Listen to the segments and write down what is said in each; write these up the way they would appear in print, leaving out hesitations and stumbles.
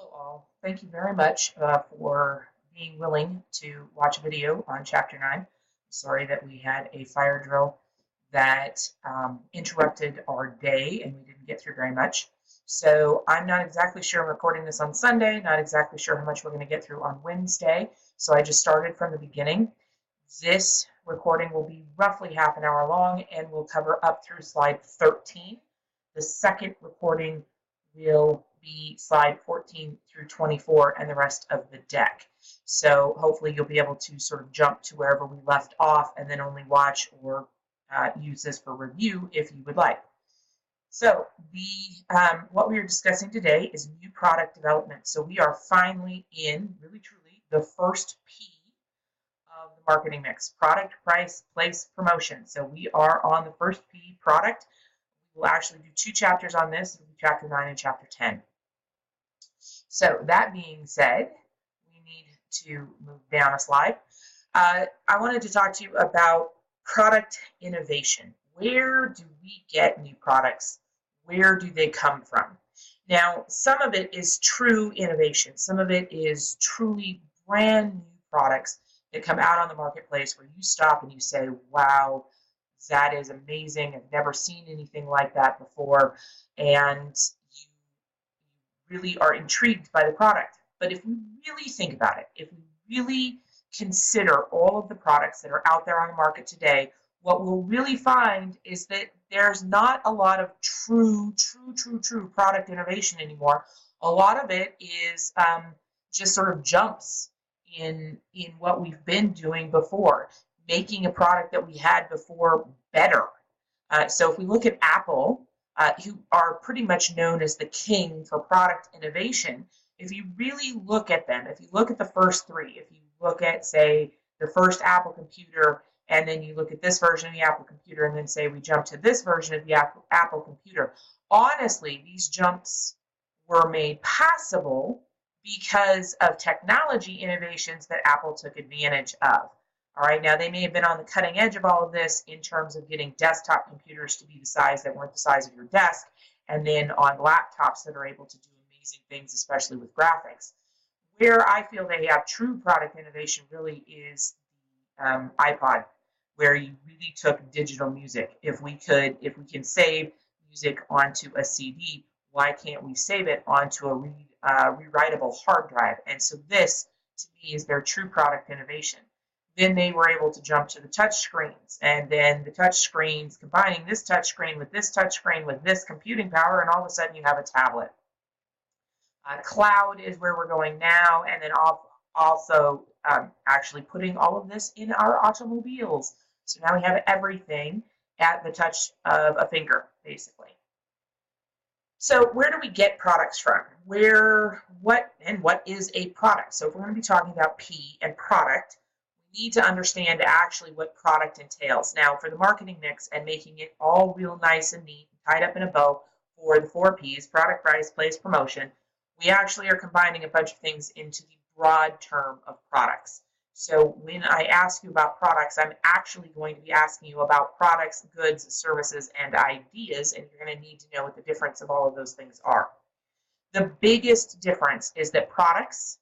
Hello all. Thank you very much for being willing to watch a video on Chapter 9. Sorry that we had a fire drill that interrupted our day and we didn't get through very much. So I'm not exactly sure. I'm recording this on Sunday, not exactly sure how much we're going to get through on Wednesday. So I just started from the beginning. This recording will be roughly half an hour long and will cover up through slide 13. The second recording will be slide 14 through 24 and the rest of the deck. So hopefully you'll be able to sort of jump to wherever we left off and then only watch or use this for review if you would like. So what we are discussing today is new product development. So we are finally in, really truly, the first P of the marketing mix: product, price, place, promotion. So we are on the first P, product. We'll actually do two chapters on this. It'll be chapter 9 and chapter 10. So that being said, we need to move down a slide. I wanted to talk to you about product innovation. Where do we get new products? Where do they come from? Now, some of it is true innovation. Some of it is truly brand new products that come out on the marketplace where you stop and you say, wow, that is amazing. I've never seen anything like that before. And you really are intrigued by the product. But if we really think about it, if we really consider all of the products that are out there on the market today, what we'll really find is that there's not a lot of true product innovation anymore. A lot of it is just sort of jumps in what we've been doing before, making a product that we had before better. So if we look at Apple, who are pretty much known as the king for product innovation, if you really look at them, if you look at the first three, if you look at, say, the first Apple computer, and then you look at this version of the Apple computer, and then say we jump to this version of the Apple computer, honestly, these jumps were made possible because of technology innovations that Apple took advantage of. All right, now they may have been on the cutting edge of all of this in terms of getting desktop computers to be the size that weren't the size of your desk, and then on laptops that are able to do amazing things, especially with graphics. Where I feel they have true product innovation really is the iPod, where you really took digital music. If we can save music onto a CD, why can't we save it onto a rewritable hard drive? And so this, to me, is their true product innovation. Then they were able to jump to the touch screens, and then the touch screens, combining this touch screen with this computing power, and all of a sudden you have a tablet. Cloud is where we're going now, and then also actually putting all of this in our automobiles. So now we have everything at the touch of a finger, basically. So where do we get products from? What is a product? So if we're going to be talking about P and product, we need to understand actually what product entails. Now, for the marketing mix and making it all real nice and neat, tied up in a bow for the 4 Ps, product, price, place, promotion, we actually are combining a bunch of things into the broad term of products. So when I ask you about products, I'm actually going to be asking you about products, goods, services, and ideas, and you're going to need to know what the difference of all of those things are. The biggest difference is that products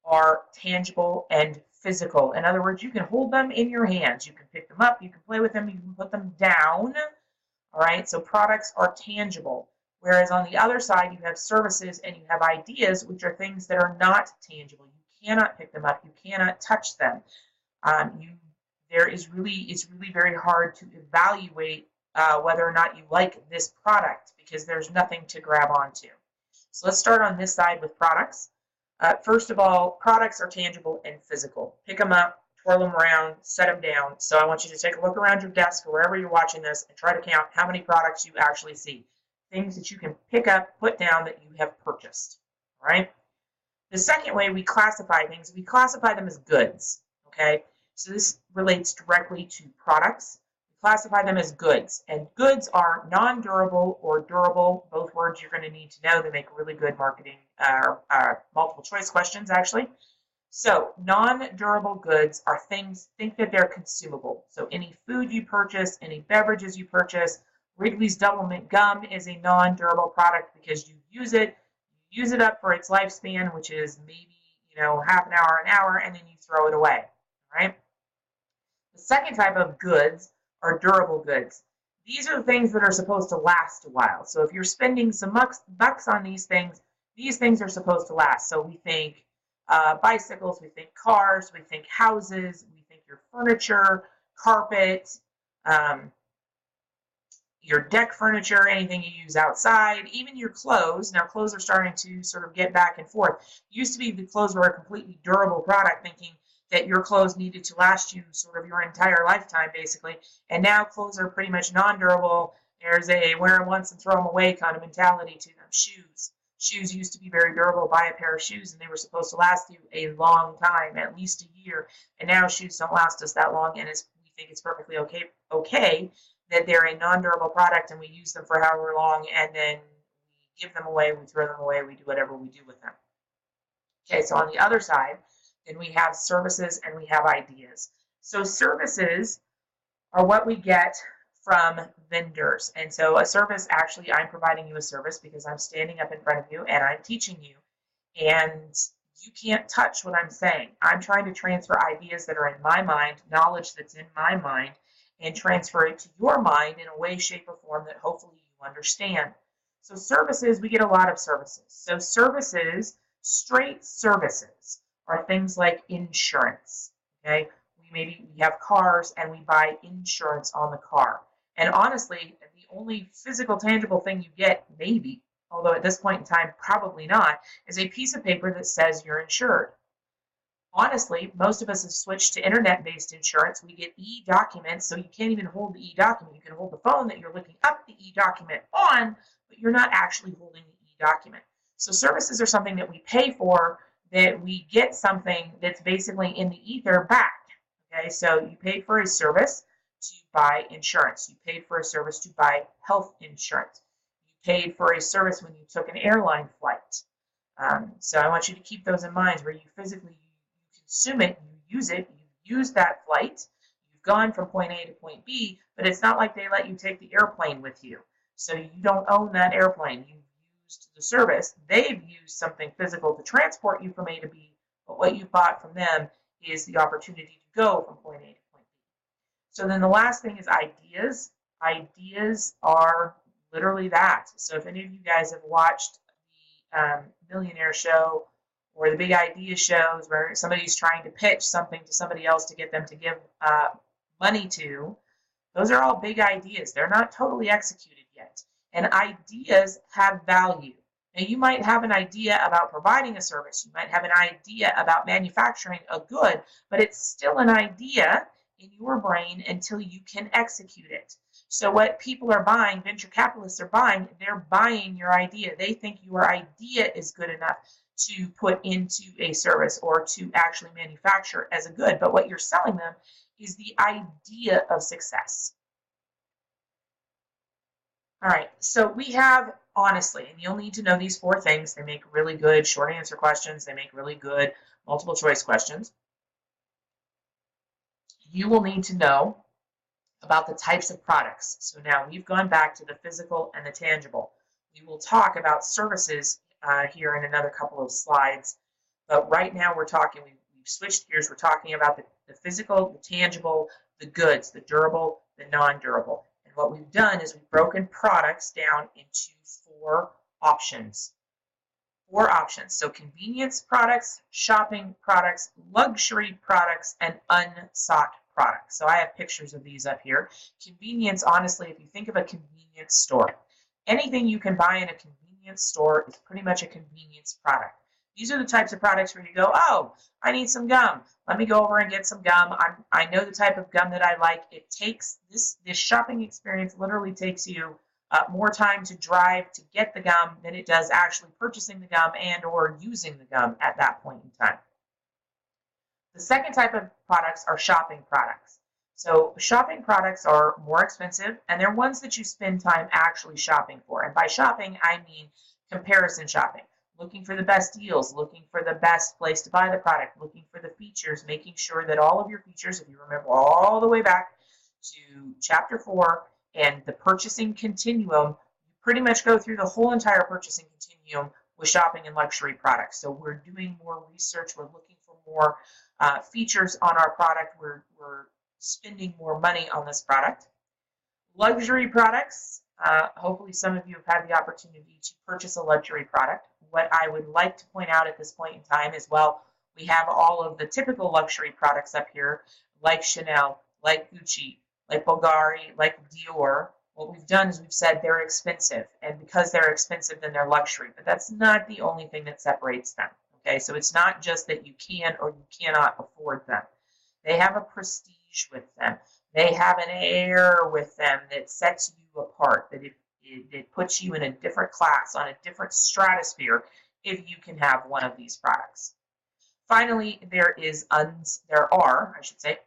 are tangible and physical. In other words, you can hold them in your hands. You can pick them up, you can play with them, you can put them down. All right, so products are tangible. Whereas on the other side, you have services and you have ideas, which are things that are not tangible. You cannot pick them up. You cannot touch them. It's really very hard to evaluate whether or not you like this product because there's nothing to grab onto. So let's start on this side with products. First of all, products are tangible and physical. Pick them up, twirl them around, set them down. So I want you to take a look around your desk or wherever you're watching this and try to count how many products you actually see. Things that you can pick up, put down that you have purchased. All right? The second way we classify things, we classify them as goods. Okay? So this relates directly to products. We classify them as goods. And goods are non-durable or durable. Both words you're going to need to know. They make really good marketing multiple choice questions, actually. So non-durable goods are things, think that they're consumable. So any food you purchase, any beverages you purchase. Wrigley's Double Mint Gum is a non-durable product because you use it, use it up for its lifespan, which is maybe, half an hour, and then you throw it away, right? The second type of goods are durable goods. These are the things that are supposed to last a while. So if you're spending some bucks on these things are supposed to last. So we think bicycles, we think cars, we think houses, we think your furniture, carpet, your deck furniture, anything you use outside, even your clothes. Now, clothes are starting to sort of get back and forth. It used to be the clothes were a completely durable product, thinking that your clothes needed to last you sort of your entire lifetime, basically. And now clothes are pretty much non-durable. There's a wear them once and throw them away kind of mentality to them. Shoes used to be very durable. Buy a pair of shoes and they were supposed to last you a long time, at least a year. And now shoes don't last us that long, and we think it's perfectly okay that they're a non-durable product and we use them for however long, and then we give them away, we throw them away, we do whatever we do with them. Okay, so on the other side, then we have services and we have ideas. So services are what we get from vendors. And so a service, actually, I'm providing you a service because I'm standing up in front of you and I'm teaching you, and you can't touch what I'm saying. I'm trying to transfer ideas that are in my mind, knowledge that's in my mind, and transfer it to your mind in a way, shape, or form that hopefully you understand. So services, we get a lot of services. So services, straight services, are things like insurance. Okay, we have cars and we buy insurance on the car. And honestly, the only physical, tangible thing you get, maybe, although at this point in time, probably not, is a piece of paper that says you're insured. Honestly, most of us have switched to internet-based insurance. We get e-documents, so you can't even hold the e-document. You can hold the phone that you're looking up the e-document on, but you're not actually holding the e-document. So services are something that we pay for, that we get something that's basically in the ether back. Okay, so you paid for a service to buy insurance. You paid for a service to buy health insurance. You paid for a service when you took an airline flight. So I want you to keep those in mind, where you physically consume it, you use it, you use that flight, you've gone from point A to point B, but it's not like they let you take the airplane with you. So you don't own that airplane. You've used the service. They've used something physical to transport you from A to B, but what you bought from them is the opportunity to go from point A to point B. So then the last thing is ideas. Ideas are literally that. So if any of you guys have watched the Millionaire Show or the Big Idea shows where somebody's trying to pitch something to somebody else to get them to give money to, those are all big ideas. They're not totally executed yet. And ideas have value. Now, you might have an idea about providing a service. You might have an idea about manufacturing a good, but it's still an idea in your brain until you can execute it. So what people are buying, venture capitalists are buying, they're buying your idea. They think your idea is good enough to put into a service or to actually manufacture as a good. But what you're selling them is the idea of success. All right, so we have, honestly, and you'll need to know these 4 things. They make really good short answer questions. They make really good multiple choice questions. You will need to know about the types of products. So now we've gone back to the physical and the tangible. We will talk about services here in another couple of slides. But right now we've switched gears. We're talking about the physical, the tangible, the goods, the durable, the non-durable. And what we've done is we've broken products down into 4 options. 4 options. So convenience products, shopping products, luxury products, and unsought products. So I have pictures of these up here. Convenience, honestly, if you think of a convenience store, anything you can buy in a convenience store is pretty much a convenience product. These are the types of products where you go, oh, I need some gum. Let me go over and get some gum. I know the type of gum that I like. It takes, this shopping experience literally takes you more time to drive to get the gum than it does actually purchasing the gum and or using the gum at that point in time. The second type of products are shopping products. So shopping products are more expensive, and they're ones that you spend time actually shopping for. And by shopping, I mean comparison shopping, looking for the best deals, looking for the best place to buy the product, looking for the features, making sure that all of your features, if you remember all the way back to Chapter 4 and the purchasing continuum, you pretty much go through the whole entire purchasing continuum with shopping and luxury products. So we're doing more research. We're looking for more features on our product. We're spending more money on this product. Luxury products. Hopefully some of you have had the opportunity to purchase a luxury product. What I would like to point out at this point in time is, well, we have all of the typical luxury products up here, like Chanel, like Gucci, like Bulgari, like Dior. What we've done is we've said they're expensive, and because they're expensive, then they're luxury. But that's not the only thing that separates them. Okay, so it's not just that you can or you cannot afford them. They have a prestige with them. They have an air with them that sets you apart, that it puts you in a different class, on a different stratosphere, if you can have one of these products. Finally, there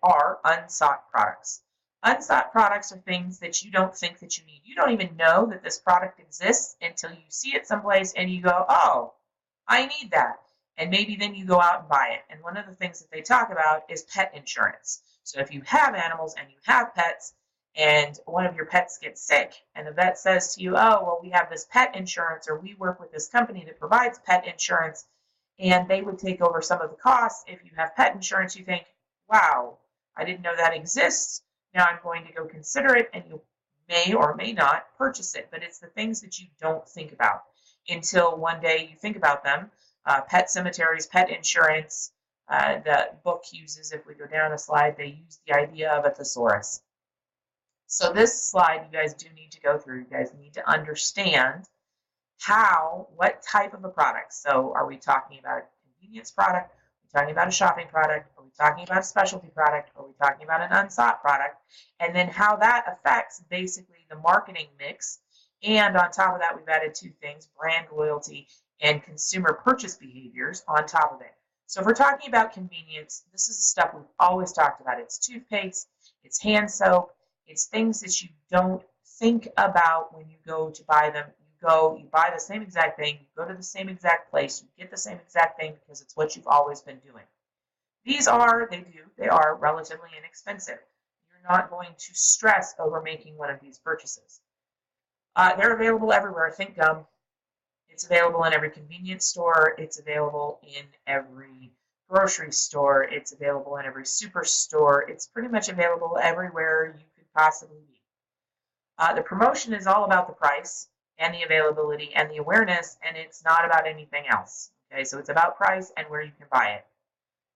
are unsought products. Unsought products are things that you don't think that you need. You don't even know that this product exists until you see it someplace and you go, oh, I need that. And maybe then you go out and buy it. And one of the things that they talk about is pet insurance. So if you have animals and you have pets, and one of your pets gets sick, and the vet says to you, oh, well, we have this pet insurance, or we work with this company that provides pet insurance, and they would take over some of the costs. If you have pet insurance, you think, wow, I didn't know that exists. Now I'm going to go consider it, and you may or may not purchase it. But it's the things that you don't think about until one day you think about them. Pet cemeteries, pet insurance. The book uses, if we go down a slide, they use the idea of a thesaurus. So this slide you guys do need to go through. You guys need to understand what type of a product. So are we talking about a convenience product? Are we talking about a shopping product? Are we talking about a specialty product? Are we talking about an unsought product? And then how that affects basically the marketing mix. And on top of that, we've added two things, brand loyalty and consumer purchase behaviors on top of it. So if we're talking about convenience, this is the stuff we've always talked about. It's toothpaste, it's hand soap, it's things that you don't think about when you go to buy them. You buy the same exact thing, you go to the same exact place, you get the same exact thing because it's what you've always been doing. They are relatively inexpensive. You're not going to stress over making one of these purchases. They're available everywhere. Think gum. It's available in every convenience store. It's available in every grocery store. It's available in every superstore. It's pretty much available everywhere you could possibly be. The promotion is all about the price and the availability and the awareness, and it's not about anything else. Okay, so it's about price and where you can buy it.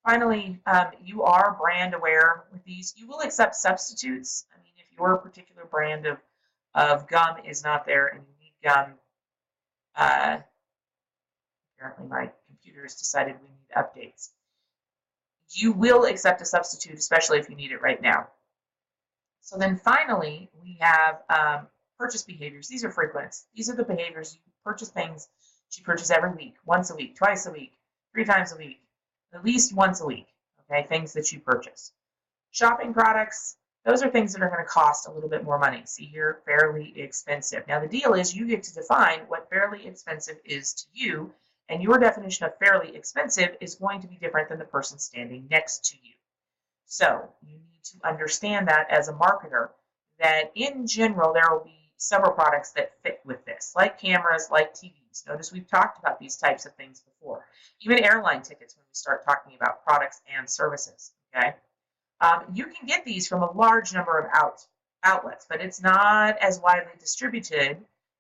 Finally, you are brand aware with these. You will accept substitutes. I mean, if your particular brand of gum is not there and you need gum, apparently my computer has decided we need updates. You will accept a substitute, especially if you need it right now. So then finally, we have purchase behaviors. These are frequent. These are the behaviors. You purchase things that you purchase every week, once a week, twice a week, 3 times a week, at least once a week, okay, things that you purchase. Shopping products, those are things that are going to cost a little bit more money. See here, fairly expensive. Now the deal is you get to define what fairly expensive is to you, and your definition of fairly expensive is going to be different than the person standing next to you. So you need to understand that as a marketer, that in general there will be several products that fit with this, like cameras, like TVs. Notice we've talked about these types of things before. Even airline tickets when we start talking about products and services, okay? You can get these from a large number of outlets, but it's not as widely distributed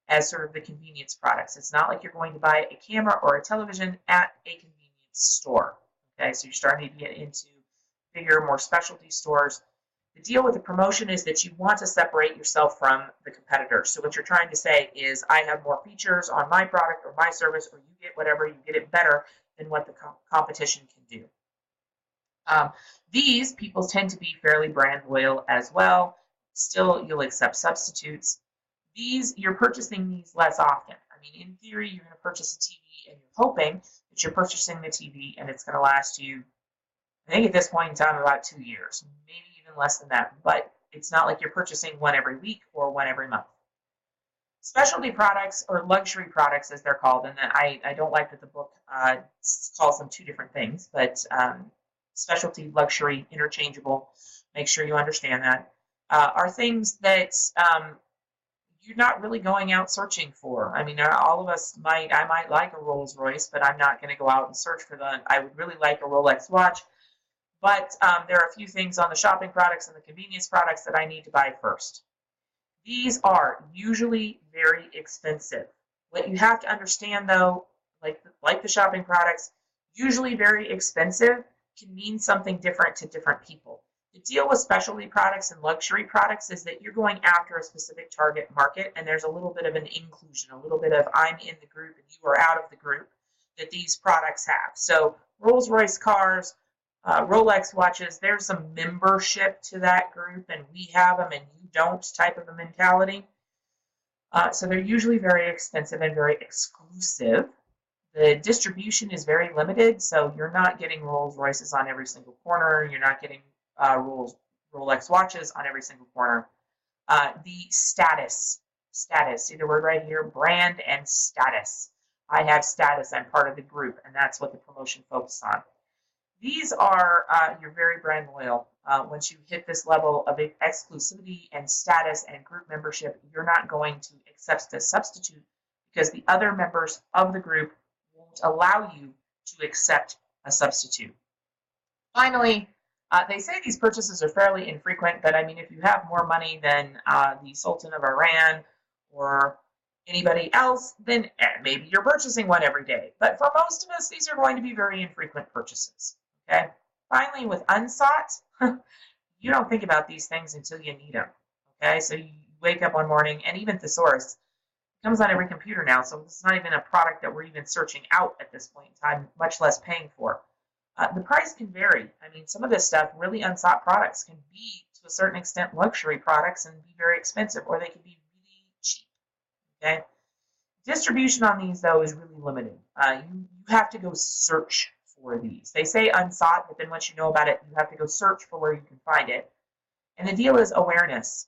as sort of the convenience products. It's not like you're going to buy a camera or a television at a convenience store, okay? So you're starting to get into bigger, more specialty stores. The deal with the promotion is that you want to separate yourself from the competitor. So what you're trying to say is, I have more features on my product or my service, or you get whatever, you get it better than what the competition can do. These people tend to be fairly brand loyal as well. Still, you'll accept substitutes. You're purchasing these less often. I mean, in theory, you're going to purchase a TV and you're hoping that you're purchasing the TV and it's going to last you, I think at this point in time, about 2 years, maybe even less than that. But it's not like you're purchasing one every week or one every month. Specialty products, or luxury products as they're called, and I don't like that the book calls them two different things, but specialty, luxury, interchangeable, make sure you understand that, are things that you're not really going out searching for. I mean, all of us I might like a Rolls Royce, but I'm not going to go out and search for them. I would really like a Rolex watch, but there are a few things on the shopping products and the convenience products that I need to buy first. These are usually very expensive. What you have to understand, though, like the shopping products, usually very expensive can mean something different to different people. The deal with specialty products and luxury products is that you're going after a specific target market, and there's a little bit of an inclusion, a little bit of I'm in the group and you are out of the group that these products have. So Rolls-Royce cars, Rolex watches, there's a membership to that group, and we have them and you don't type of a mentality. So they're usually very expensive and very exclusive. The distribution is very limited, so you're not getting Rolls Royces on every single corner. You're not getting Rolex watches on every single corner. The status, see the word right here, brand and status. I have status, I'm part of the group, and that's what the promotion focuses on. These are, you're very brand loyal. Once you hit this level of exclusivity and status and group membership, you're not going to accept a substitute because the other members of the group won't allow you to accept a substitute. Finally, they say these purchases are fairly infrequent, but I mean, if you have more money than the Sultan of Iran or anybody else, then maybe you're purchasing one every day. But for most of us, these are going to be very infrequent purchases. Okay. Finally, with unsought, you don't think about these things until you need them. Okay. So you wake up one morning, and even Thesaurus comes on every computer now, so it's not even a product that we're even searching out at this point in time, much less paying for. The price can vary. I mean, some of this stuff, really unsought products, can be, to a certain extent, luxury products and be very expensive, or they can be really cheap. Okay. Distribution on these, though, is really limited. You have to go search for these. They say unsought, but then once you know about it, you have to go search for where you can find it. And the deal is awareness.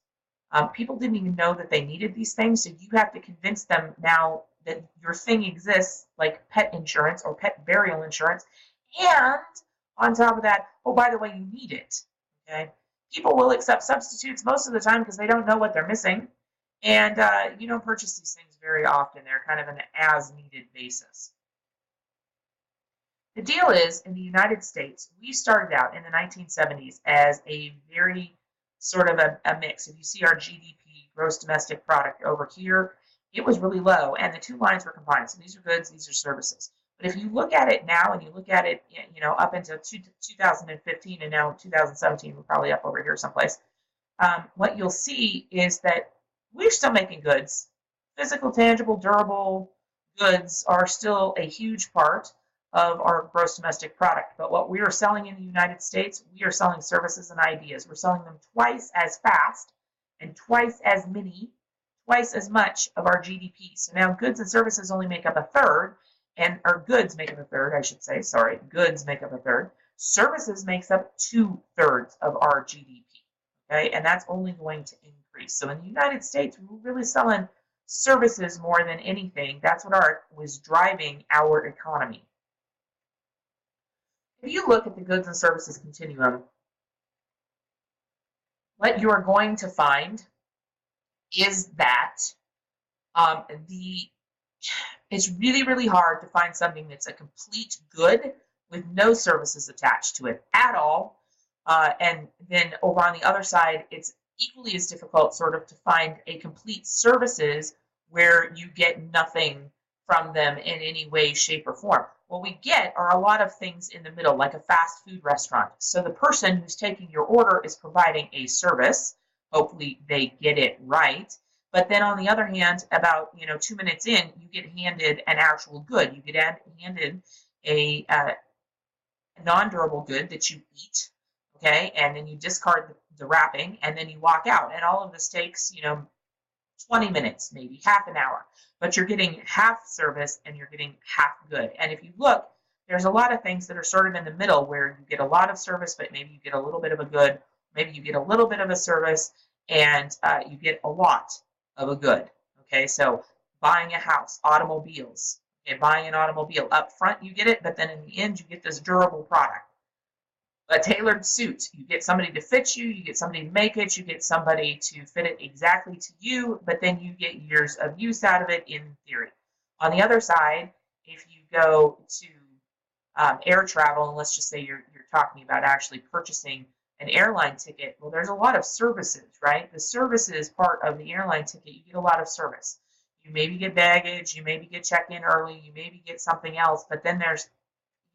People didn't even know that they needed these things, so you have to convince them now that your thing exists, like pet insurance or pet burial insurance, and on top of that, oh, by the way, you need it. Okay, people will accept substitutes most of the time because they don't know what they're missing, and you don't purchase these things very often. They're kind of an as-needed basis. The deal is, in the United States, we started out in the 1970s as a very sort of a mix. If you see our GDP, gross domestic product, over here, it was really low, and the two lines were combined. So these are goods, these are services. But if you look at it now, and you look at it, you know, up until 2015, and now 2017, we're probably up over here someplace, what you'll see is that we're still making goods. Physical, tangible, durable goods are still a huge part of our gross domestic product. But what we are selling in the United States, we are selling services and ideas. We're selling them twice as fast and twice as many, twice as much of our GDP. So now goods and services only make up a third, or goods make up a third, I should say, sorry, goods make up a third. Services makes up 2/3 of our GDP, okay? And that's only going to increase. So in the United States, we're really selling services more than anything. That's what was driving our economy. If you look at the goods and services continuum, what you are going to find is that it's really, really hard to find something that's a complete good with no services attached to it at all. And then over on the other side, it's equally as difficult sort of to find a complete services where you get nothing from them in any way, shape, or form. What we get are a lot of things in the middle, like a fast food restaurant. So the person who's taking your order is providing a service. Hopefully they get it right. But then on the other hand, about 2 minutes in, you get handed an actual good. You get handed a non-durable good that you eat, okay? And then you discard the wrapping, and then you walk out. And all of this takes, 20 minutes, maybe half an hour. But you're getting half service and you're getting half good. And if you look, there's a lot of things that are sort of in the middle where you get a lot of service, but maybe you get a little bit of a good. Maybe you get a little bit of a service, and you get a lot of a good. Okay, so buying a house, automobiles. Okay, buying an automobile up front, you get it, but then in the end, you get this durable product. a tailored suit. You get somebody to fit you, you get somebody to make it, you get somebody to fit it exactly to you, but then you get years of use out of it in theory. On the other side, if you go to air travel, and let's just say you're talking about actually purchasing an airline ticket, well, there's a lot of services, right? The services part of the airline ticket, you get a lot of service. You maybe get baggage, you maybe get checked in early, you maybe get something else, but then you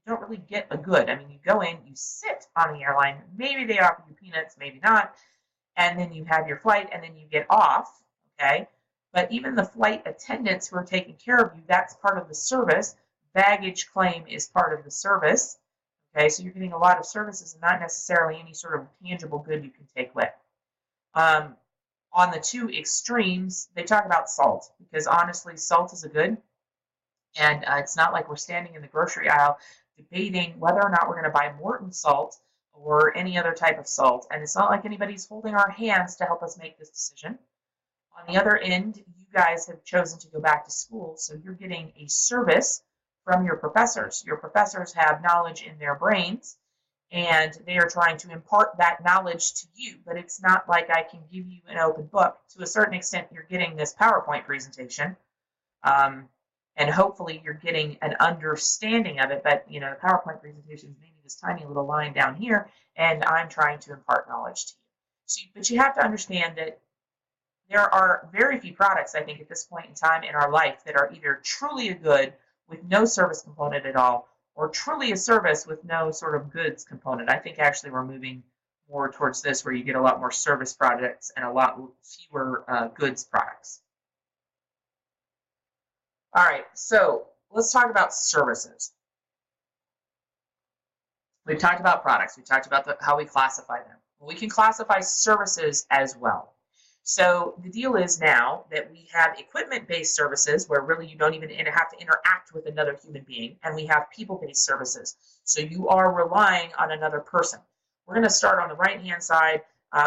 don't really get a good. I mean, you go in, you sit on the airline, maybe they offer you peanuts, maybe not, and then you have your flight, and then you get off, okay? But even the flight attendants who are taking care of you, that's part of the service. Baggage claim is part of the service, okay? So you're getting a lot of services and not necessarily any sort of tangible good you can take with. On the two extremes, they talk about salt, because honestly, salt is a good, and it's not like we're standing in the grocery aisle debating whether or not we're going to buy Morton salt or any other type of salt, and it's not like anybody's holding our hands to help us make this decision. On the other end, you guys have chosen to go back to school, so you're getting a service from your professors. Your professors have knowledge in their brains, and they are trying to impart that knowledge to you, but it's not like I can give you an open book. To a certain extent, you're getting this PowerPoint presentation, and hopefully you're getting an understanding of it, but the PowerPoint presentation is maybe this tiny little line down here, and I'm trying to impart knowledge to you. But you have to understand that there are very few products, I think, at this point in time in our life that are either truly a good with no service component at all, or truly a service with no sort of goods component. I think actually we're moving more towards this, where you get a lot more service products and a lot fewer goods products. All right, so let's talk about services. We've talked about products. We talked about how we classify them. Well, we can classify services as well. So the deal is now that we have equipment-based services where really you don't even have to interact with another human being, and we have people-based services. So you are relying on another person. We're going to start on the right-hand side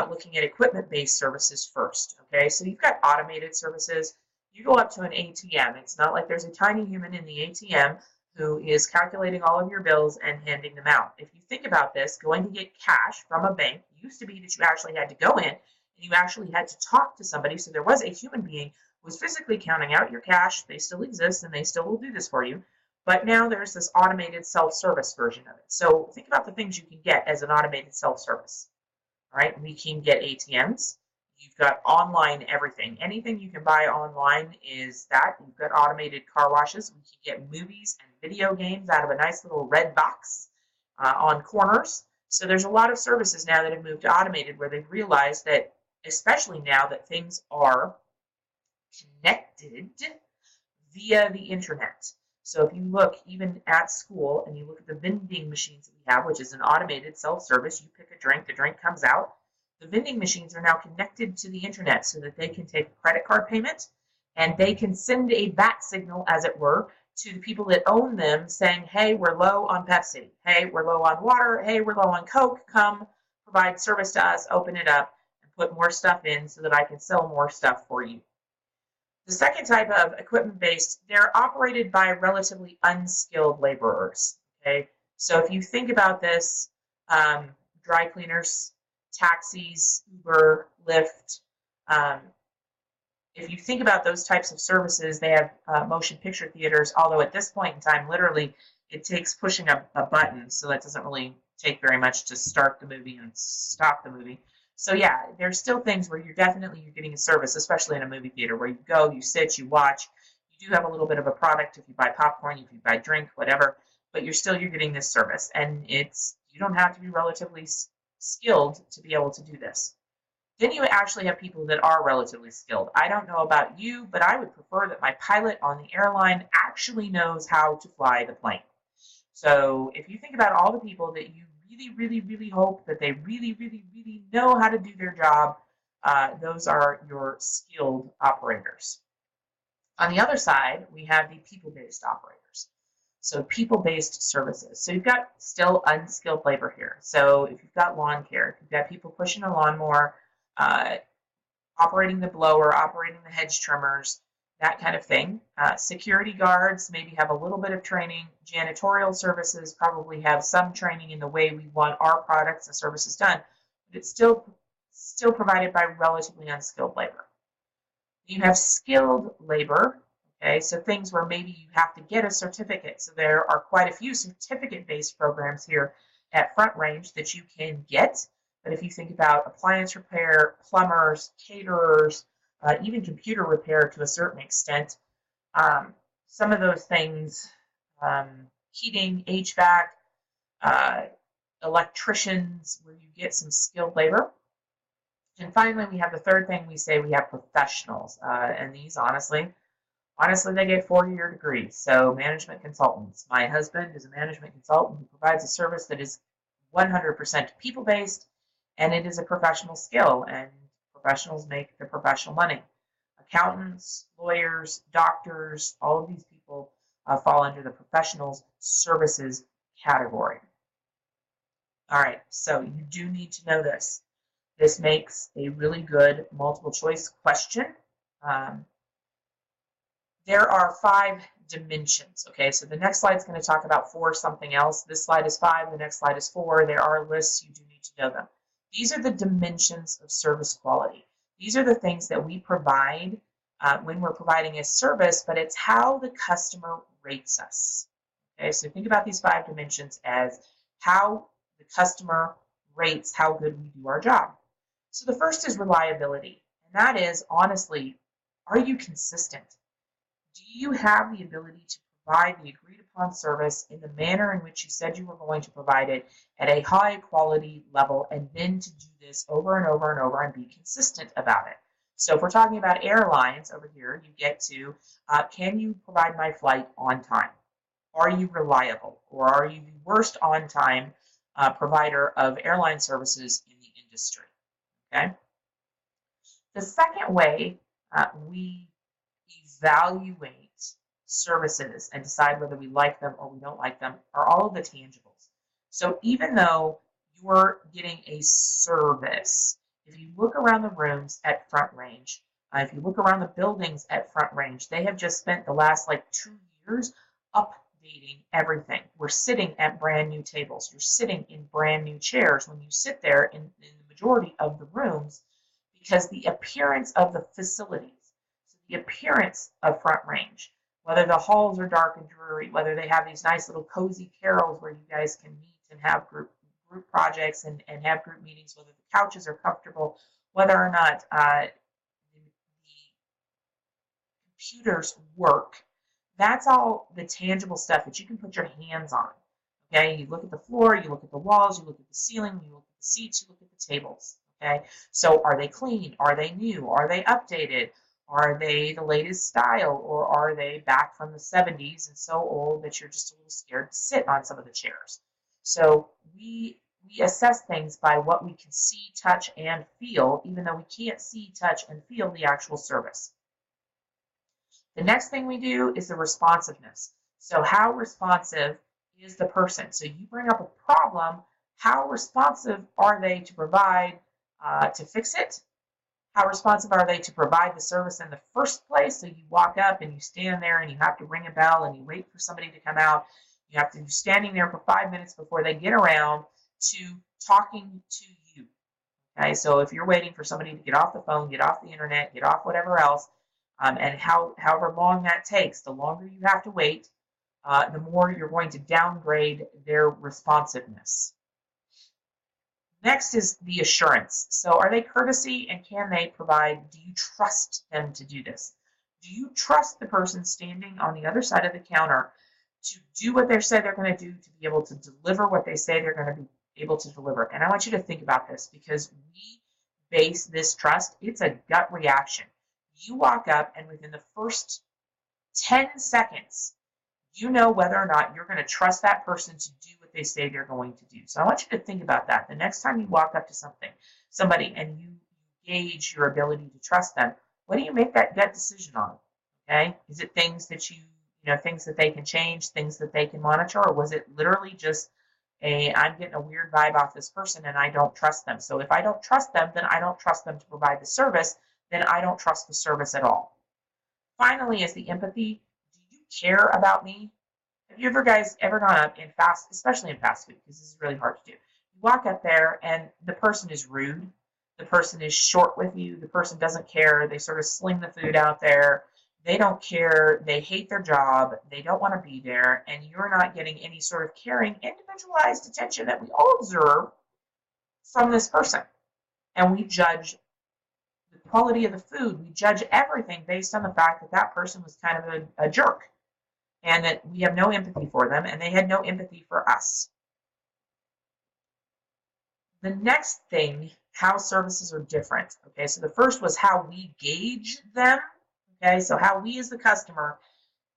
looking at equipment-based services first. Okay, so you've got automated services. You go up to an ATM. It's not like there's a tiny human in the ATM who is calculating all of your bills and handing them out. If you think about this, going to get cash from a bank used to be that you actually had to go in and you actually had to talk to somebody. So there was a human being who was physically counting out your cash. They still exist and they still will do this for you. But now there's this automated self-service version of it. So think about the things you can get as an automated self-service. All right, we can get ATMs. You've got online everything. Anything you can buy online is that. You've got automated car washes. We can get movies and video games out of a nice little red box on corners. So there's a lot of services now that have moved to automated, where they've realized that, especially now that things are connected via the internet. So if you look even at school and you look at the vending machines that we have, which is an automated self-service, you pick a drink, the drink comes out. The vending machines are now connected to the internet so that they can take a credit card payment and they can send a bat signal, as it were, to the people that own them saying, hey, we're low on Pepsi. Hey, we're low on water. Hey, we're low on Coke. Come provide service to us, open it up, and put more stuff in so that I can sell more stuff for you. The second type of equipment-based, they're operated by relatively unskilled laborers. Okay, so if you think about this, dry cleaners, taxis, Uber, Lyft. If you think about those types of services, they have motion picture theaters, although at this point in time, literally, it takes pushing a button, so that doesn't really take very much to start the movie and stop the movie. So yeah, there's still things where you're getting a service, especially in a movie theater, where you go, you sit, you watch. You do have a little bit of a product if you buy popcorn, if you buy drink, whatever, but you're getting this service, and you don't have to be relatively skilled to be able to do this. Then you actually have people that are relatively skilled. I don't know about you, but I would prefer that my pilot on the airline actually knows how to fly the plane. So if you think about all the people that you really hope that they really know how to do their job, those are your skilled operators. On the other side, we have the people-based operators. So people-based services. So you've got still unskilled labor here. So if you've got lawn care, if you've got people pushing a lawnmower, operating the blower, operating the hedge trimmers, that kind of thing. Security guards maybe have a little bit of training. Janitorial services probably have some training in the way we want our products and services done, but it's still provided by relatively unskilled labor. You have skilled labor, okay, so things where maybe you have to get a certificate. So there are quite a few certificate-based programs here at Front Range that you can get. But if you think about appliance repair, plumbers, caterers, even computer repair to a certain extent, some of those things, heating, HVAC, electricians, where you get some skilled labor. And finally, we have the third thing we say, we have professionals. And these, honestly, they get 4-year degrees. So management consultants. My husband is a management consultant who provides a service that is 100% people-based, and it is a professional skill, and professionals make the professional money. Accountants, lawyers, doctors, all of these people fall under the professionals services category. All right, so you do need to know this. This makes a really good multiple choice question. There are 5 dimensions, okay? So the next slide is going to talk about 4 something else. This slide is 5, the next slide is 4. There are lists, you do need to know them. These are the dimensions of service quality. These are the things that we provide when we're providing a service, but it's how the customer rates us. Okay, so think about these 5 dimensions as how the customer rates how good we do our job. So the first is reliability, and that is, honestly, are you consistent? Do you have the ability to provide the agreed upon service in the manner in which you said you were going to provide it at a high quality level, and then to do this over and over and over and be consistent about it? So if we're talking about airlines over here, you get to, can you provide my flight on time? Are you reliable? Or are you the worst on time provider of airline services in the industry? Okay. The second way we evaluate services and decide whether we like them or we don't like them are all of the tangibles. So even though you're getting a service, if you look around the rooms at Front Range, if you look around the buildings at Front Range, they have just spent the last 2 years updating everything. We're sitting at brand new tables. You're sitting in brand new chairs when you sit there in the majority of the rooms, because the appearance of the facilities, so the appearance of Front Range, whether the halls are dark and dreary, whether they have these nice little cozy carrels where you guys can meet and have group projects and have group meetings, whether the couches are comfortable, whether or not the computers work. That's all the tangible stuff that you can put your hands on. Okay, you look at the floor, you look at the walls, you look at the ceiling, you look at the seats, you look at the tables. Okay, so are they clean? Are they new? Are they updated? Are they the latest style, or are they back from the 70s and so old that you're just a little scared to sit on some of the chairs? So we assess things by what we can see, touch, and feel, even though we can't see, touch, and feel the actual service. The next thing we do is the responsiveness. So how responsive is the person? So you bring up a problem, how responsive are they to provide, to fix it? How responsive are they to provide the service in the first place? So you walk up and you stand there and you have to ring a bell and you wait for somebody to come out. You have to be standing there for 5 minutes before they get around to talking to you. Okay, so if you're waiting for somebody to get off the phone, get off the internet, get off whatever else, and however long that takes, the longer you have to wait, the more you're going to downgrade their responsiveness. Next is the assurance. So are they courtesy, and can they provide, do you trust them to do this? Do you trust the person standing on the other side of the counter to do what they say they're going to do, to be able to deliver what they say they're going to be able to deliver? And I want you to think about this, because we base this trust, it's a gut reaction. You walk up and within the first 10 seconds, you know whether or not you're going to trust that person to do what they say they're going to do. So I want you to think about that. The next time you walk up to somebody, and you gauge your ability to trust them, what do you make that gut decision on? Okay? Is it things that things that they can change, things that they can monitor, or was it literally just I'm getting a weird vibe off this person and I don't trust them? So if I don't trust them, then I don't trust them to provide the service, then I don't trust the service at all. Finally, is the empathy. Do you care about me? Have you ever gone up in especially in fast food, because this is really hard to do. You walk up there and the person is rude. The person is short with you. The person doesn't care. They sort of sling the food out there. They don't care. They hate their job. They don't want to be there. And you're not getting any sort of caring, individualized attention that we all deserve from this person. And we judge the quality of the food. We judge everything based on the fact that that person was kind of a jerk, and that we have no empathy for them, and they had no empathy for us. The next thing, how services are different. Okay, so the first was how we gauge them. Okay, so how we as the customer,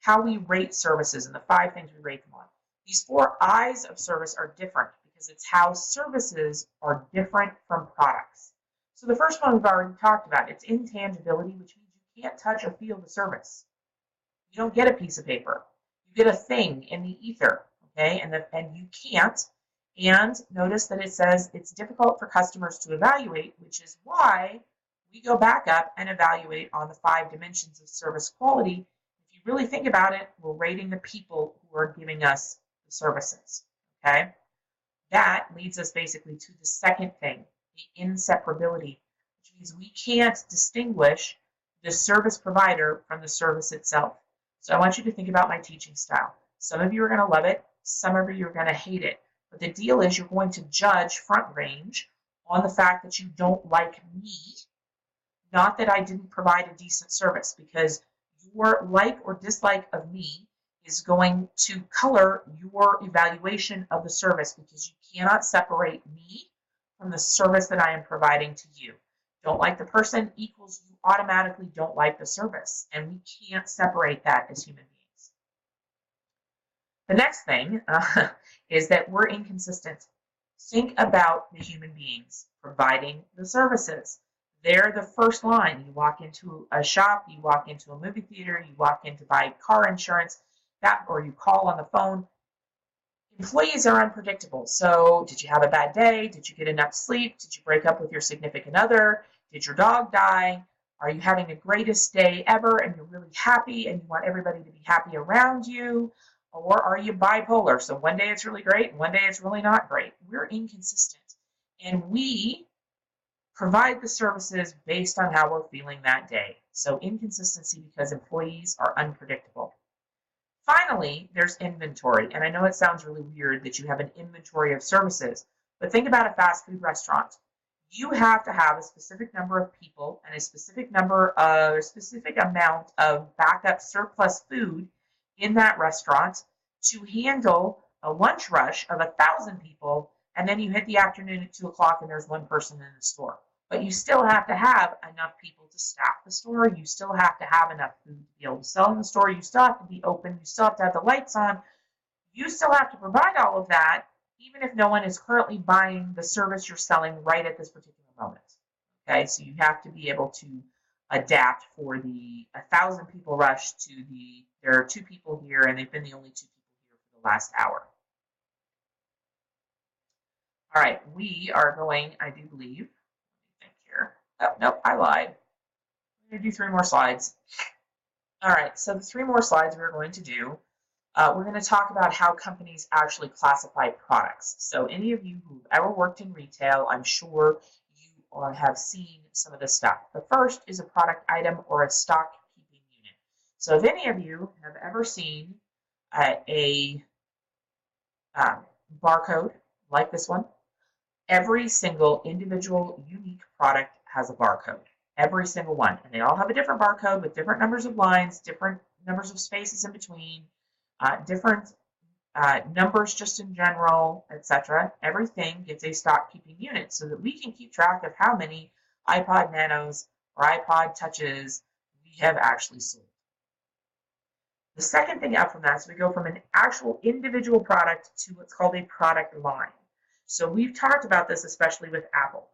how we rate services, and the 5 things we rate them on. These 4 I's of service are different because it's how services are different from products. So the first one we've already talked about. It's intangibility, which means you can't touch or feel the service. You don't get a piece of paper. You get a thing in the ether, okay? And you can't. And notice that it says it's difficult for customers to evaluate, which is why we go back up and evaluate on the 5 dimensions of service quality. If you really think about it, we're rating the people who are giving us the services, okay? That leads us basically to the second thing, the inseparability, which means we can't distinguish the service provider from the service itself. So I want you to think about my teaching style. Some of you are going to love it. Some of you are going to hate it. But the deal is you're going to judge Front Range on the fact that you don't like me, not that I didn't provide a decent service, because your like or dislike of me is going to color your evaluation of the service, because you cannot separate me from the service that I am providing to you. Don't like the person equals you automatically don't like the service, and we can't separate that as human beings. The next thing is that we're inconsistent. Think about the human beings providing the services. They're the first line. You walk into a shop, you walk into a movie theater, you walk in to buy car insurance, or you call on the phone. Employees are unpredictable. So did you have a bad day? Did you get enough sleep? Did you break up with your significant other? Did your dog die? Are you having the greatest day ever and you're really happy and you want everybody to be happy around you? Or are you bipolar? So one day it's really great and one day it's really not great. We're inconsistent. And we provide the services based on how we're feeling that day. So inconsistency because employees are unpredictable. Finally, there's inventory. And I know it sounds really weird that you have an inventory of services, but think about a fast food restaurant. You have to have a specific number of people and a specific amount of backup surplus food in that restaurant to handle a lunch rush of 1,000 people, and then you hit the afternoon at 2 o'clock and there's one person in the store. But you still have to have enough people to staff the store. You still have to have enough food to be able to sell in the store. You still have to be open. You still have to have the lights on. You still have to provide all of that, even if no one is currently buying the service you're selling right at this particular moment. Okay, so you have to be able to adapt for the 1,000 people rush to there are 2 people here and they've been the only 2 people here for the last hour. All right, we are going, I do believe, oh, nope, I lied. I'm going to do 3 more slides. All right, so the 3 more slides we're going to do, we're going to talk about how companies actually classify products. So any of you who've ever worked in retail, I'm sure you have seen some of this stuff. The first is a product item or a stock keeping unit. So if any of you have ever seen a barcode like this one, every single individual unique product has a barcode. Every single one. And they all have a different barcode with different numbers of lines, different numbers of spaces in between, different numbers just in general, etc. Everything gets a stock keeping unit so that we can keep track of how many iPod Nanos or iPod Touches we have actually sold. The second thing up from that is we go from an actual individual product to what's called a product line. So we've talked about this, especially with Apple.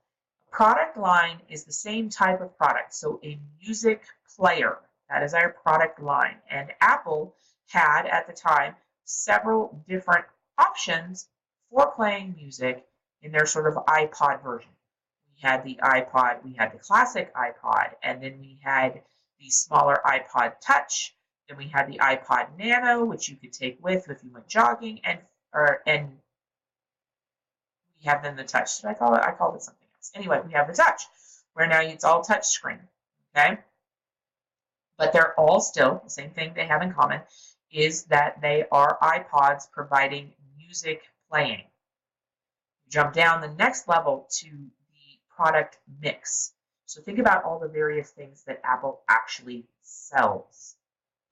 A product line is the same type of product. So a music player, that is our product line. And Apple had, at the time, several different options for playing music in their sort of iPod version. We had the iPod, we had the classic iPod, and then we had the smaller iPod Touch. Then we had the iPod Nano, which you could take with if you went jogging, and we have then the Touch. Did I call it? I called it something else. Anyway, we have the Touch, where now it's all touch screen. Okay, but they're all still the same thing they have in common is that they are iPods providing music playing. Jump down the next level to the product mix. So think about all the various things that Apple actually sells.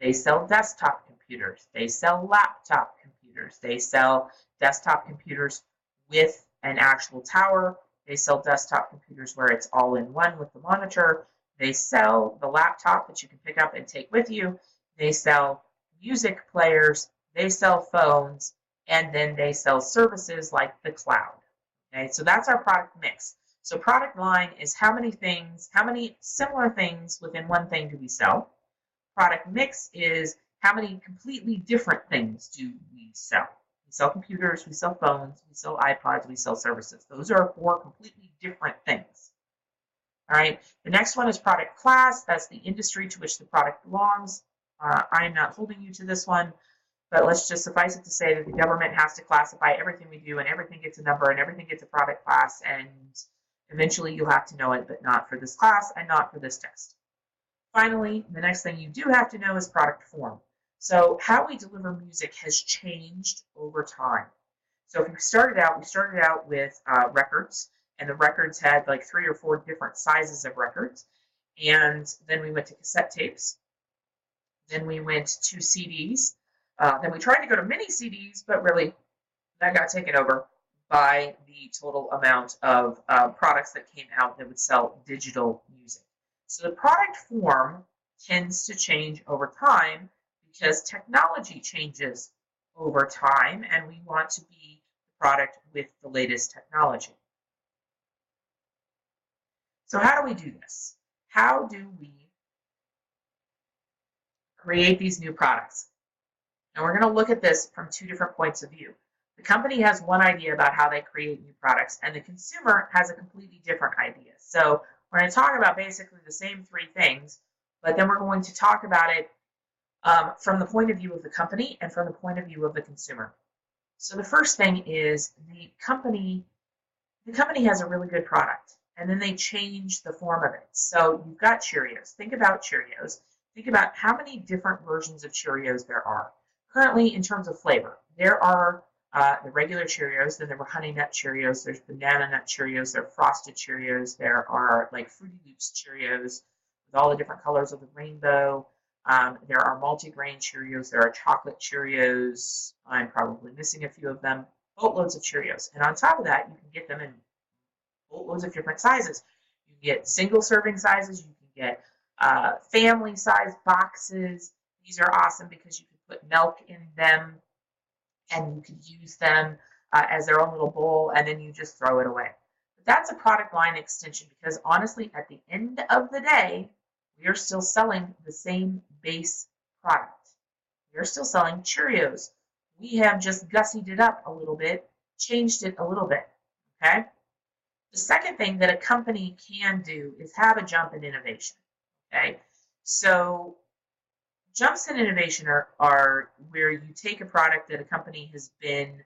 They sell desktop computers. They sell laptop computers. They sell desktop computers with an actual tower. They sell desktop computers where it's all in one with the monitor. They sell the laptop that you can pick up and take with you. They sell music players. They sell phones. And then they sell services like the cloud. Okay, so that's our product mix. So product line is how many things, how many similar things within one thing do we sell. Product mix is how many completely different things do we sell. We sell computers, we sell phones, we sell iPods, we sell services. Those are 4 completely different things. All right, the next one is product class. That's the industry to which the product belongs. I am not holding you to this one, but let's just suffice it to say that the government has to classify everything we do, and everything gets a number, and everything gets a product class, and eventually you'll have to know it, but not for this class and not for this test. Finally, the next thing you do have to know is product form. So how we deliver music has changed over time. So if we started out with records, and the records had like 3 or 4 different sizes of records, and then we went to cassette tapes, then we went to CDs, then we tried to go to mini CDs, but really that got taken over by the total amount of products that came out that would sell digital music. So the product form tends to change over time because technology changes over time, and we want to be the product with the latest technology. So how do we do this? How do we create these new products? And we're going to look at this from 2 different points of view. The company has one idea about how they create new products, and the consumer has a completely different idea. So we're going to talk about basically the same 3 things, but then we're going to talk about it from the point of view of the company and from the point of view of the consumer. So the first thing is the company has a really good product, and then they change the form of it. So you've got Cheerios. Think about Cheerios. Think about how many different versions of Cheerios there are. Currently, in terms of flavor, there are the regular Cheerios, then there were Honey Nut Cheerios, there's Banana Nut Cheerios, there are Frosted Cheerios, there are like Fruity Loops Cheerios with all the different colors of the rainbow. There are multi-grain Cheerios, there are chocolate Cheerios, I'm probably missing a few of them, boatloads of Cheerios. And on top of that, you can get them in boatloads of different sizes. You can get single serving sizes, you can get family size boxes. These are awesome because you can put milk in them and you can use them as their own little bowl, and then you just throw it away. But that's a product line extension because honestly, at the end of the day, we are still selling the same base product. We are still selling Cheerios. We have just gussied it up a little bit, changed it a little bit, okay? The second thing that a company can do is have a jump in innovation, okay? So jumps in innovation are where you take a product that a company has been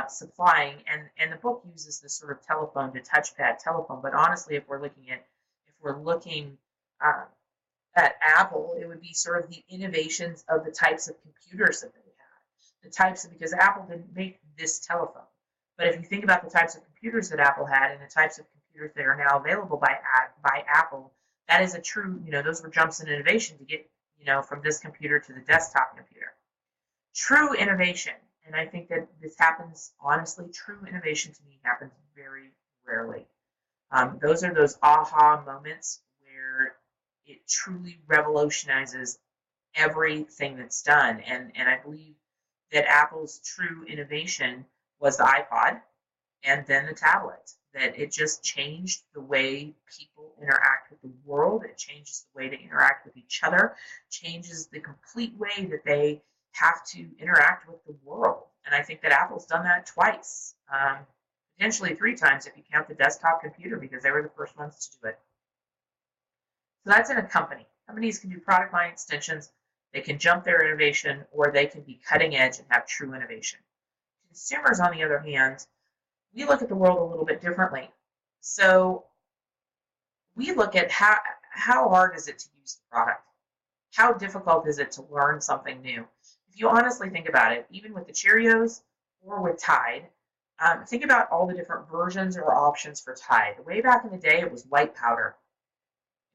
supplying, and the book uses this sort of telephone to touchpad telephone, but honestly, if we're looking at Apple, it would be sort of the innovations of the types of computers that they had, because Apple didn't make this telephone. But if you think about the types of computers that Apple had and the types of computers that are now available by Apple, that is a true, those were jumps in innovation to get, from this computer to the desktop computer. True innovation, and I think that this happens, honestly, true innovation to me happens very rarely. Those are those aha moments where it truly revolutionizes everything that's done. And I believe that Apple's true innovation was the iPod and then the tablet, that it just changed the way people interact with the world. It changes the way they interact with each other, changes the complete way that they have to interact with the world. And I think that Apple's done that twice, potentially 3 times if you count the desktop computer, because they were the first ones to do it. So that's in a company. Companies can do product line extensions, they can jump their innovation, or they can be cutting edge and have true innovation. Consumers, on the other hand, we look at the world a little bit differently. So we look at how hard is it to use the product? How difficult is it to learn something new? If you honestly think about it, even with the Cheerios or with Tide, think about all the different versions or options for Tide. Way back in the day, it was white powder.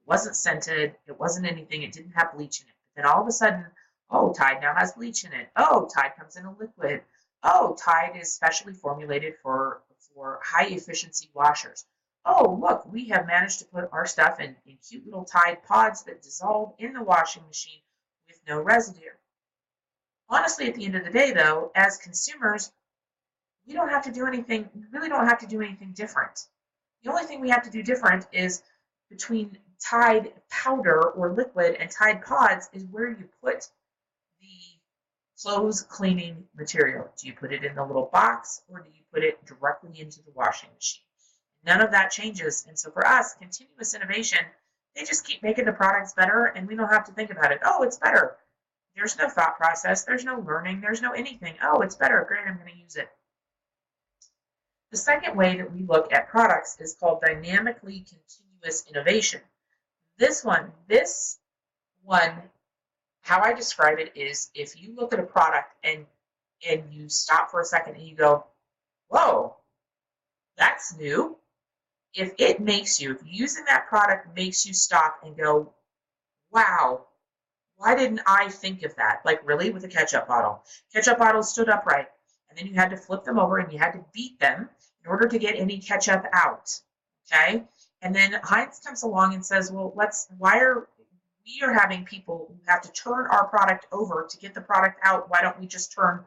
It wasn't scented. It wasn't anything. It didn't have bleach in it. But then all of a sudden, oh, Tide now has bleach in it. Oh, Tide comes in a liquid. Oh, Tide is specially formulated for high efficiency washers. Oh, look, we have managed to put our stuff in cute little Tide pods that dissolve in the washing machine with no residue. Honestly, at the end of the day, though, as consumers, we don't have to do anything, we really don't have to do anything different. The only thing we have to do different is between Tide powder or liquid and Tide pods is where you put the clothes cleaning material. Do you put it in the little box or do you put it directly into the washing machine? None of that changes. And so for us, continuous innovation, they just keep making the products better and we don't have to think about it. Oh, it's better. There's no thought process. There's no learning. There's no anything. Oh, it's better. Great, I'm going to use it. The second way that we look at products is called dynamically continuous innovation. This one, how I describe it is if you look at a product and you stop for a second and you go, whoa, that's new. If using that product makes you stop and go, wow, why didn't I think of that? Like really with a ketchup bottle. Ketchup bottles stood upright and then you had to flip them over and you had to beat them in order to get any ketchup out, okay? And then Heinz comes along and says, well, we are having people who have to turn our product over to get the product out. Why don't we just turn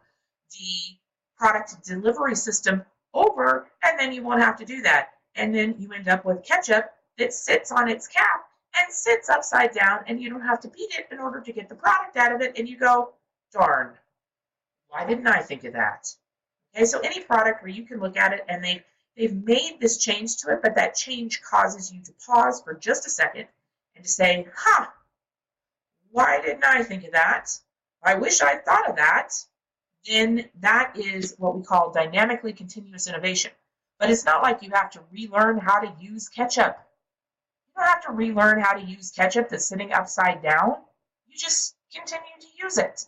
the product delivery system over and then you won't have to do that. And then you end up with ketchup that sits on its cap and sits upside down and you don't have to beat it in order to get the product out of it. And you go, darn, why didn't I think of that? Okay, so any product where you can look at it and they've made this change to it, but that change causes you to pause for just a second and to say, why didn't I think of that? I wish I thought of that. Then that is what we call dynamically continuous innovation. But it's not like you have to relearn how to use ketchup. You don't have to relearn how to use ketchup that's sitting upside down. You just continue to use it.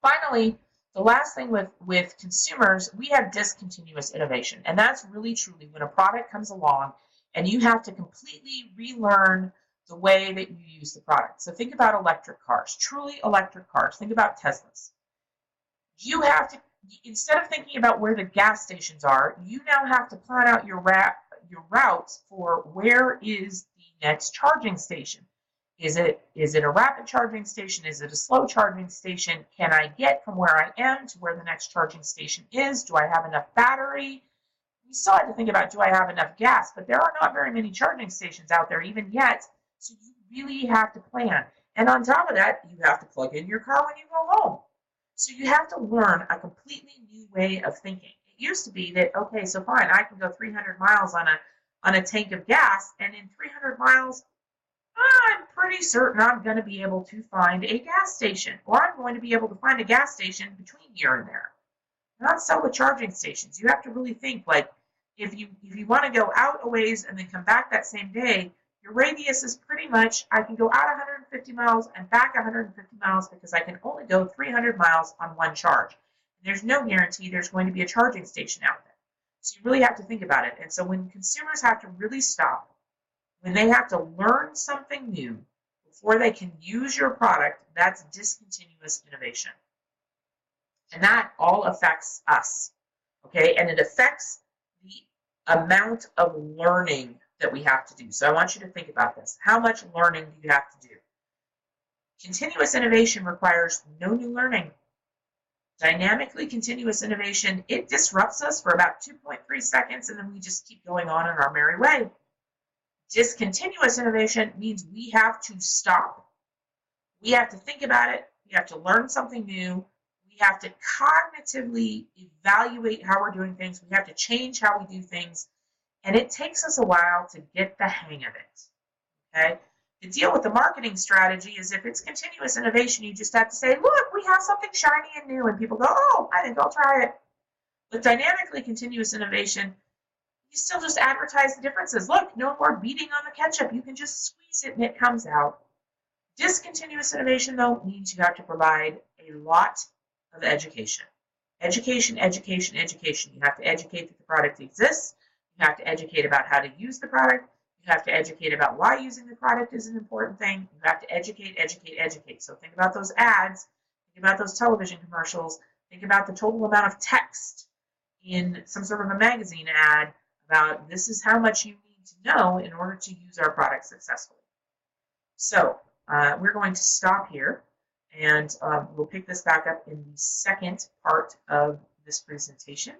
Finally, the last thing with consumers, we have discontinuous innovation. And that's really truly when a product comes along and you have to completely relearn the way that you use the product. So think about electric cars, truly electric cars. Think about Teslas. You have to, instead of thinking about where the gas stations are, you now have to plan out your routes for where is the next charging station. Is it a rapid charging station? Is it a slow charging station? Can I get from where I am to where the next charging station is? Do I have enough battery? We still have to think about, do I have enough gas? But there are not very many charging stations out there even yet, so you really have to plan. And on top of that, you have to plug in your car when you go home. So you have to learn a completely new way of thinking. It used to be that, okay, so fine, I can go 300 miles on a tank of gas, and in 300 miles, I'm pretty certain I'm going to be able to find a gas station, or I'm going to be able to find a gas station between here and there. Not so with charging stations. You have to really think, like, if you want to go out a ways and then come back that same day, your radius is pretty much, I can go out 150 miles and back 150 miles because I can only go 300 miles on one charge. There's no guarantee there's going to be a charging station out there. So you really have to think about it. And so when consumers have to really stop, when they have to learn something new before they can use your product, that's discontinuous innovation. And that all affects us, okay? And it affects the amount of learning that we have to do. So I want you to think about this. How much learning do you have to do? Continuous innovation requires no new learning. Dynamically continuous innovation, it disrupts us for about 2.3 seconds and then we just keep going on in our merry way. Discontinuous innovation means we have to stop. We have to think about it. We have to learn something new. We have to cognitively evaluate how we're doing things. We have to change how we do things. And it takes us a while to get the hang of it. Okay? The deal with the marketing strategy is if it's continuous innovation, you just have to say, look, we have something shiny and new, and people go, oh, I think I'll try it. With dynamically continuous innovation, you still just advertise the differences. Look, no more beating on the ketchup. You can just squeeze it and it comes out. Discontinuous innovation, though, means you have to provide a lot of education. Education, education, education. You have to educate that the product exists. You have to educate about how to use the product. You have to educate about why using the product is an important thing. You have to educate, educate, educate. So think about those ads. Think about those television commercials. Think about the total amount of text in some sort of a magazine ad about this is how much you need to know in order to use our product successfully. So we're going to stop here, and we'll pick this back up in the second part of this presentation.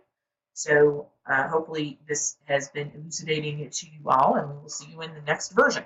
So hopefully this has been elucidating to you all, and we will see you in the next version.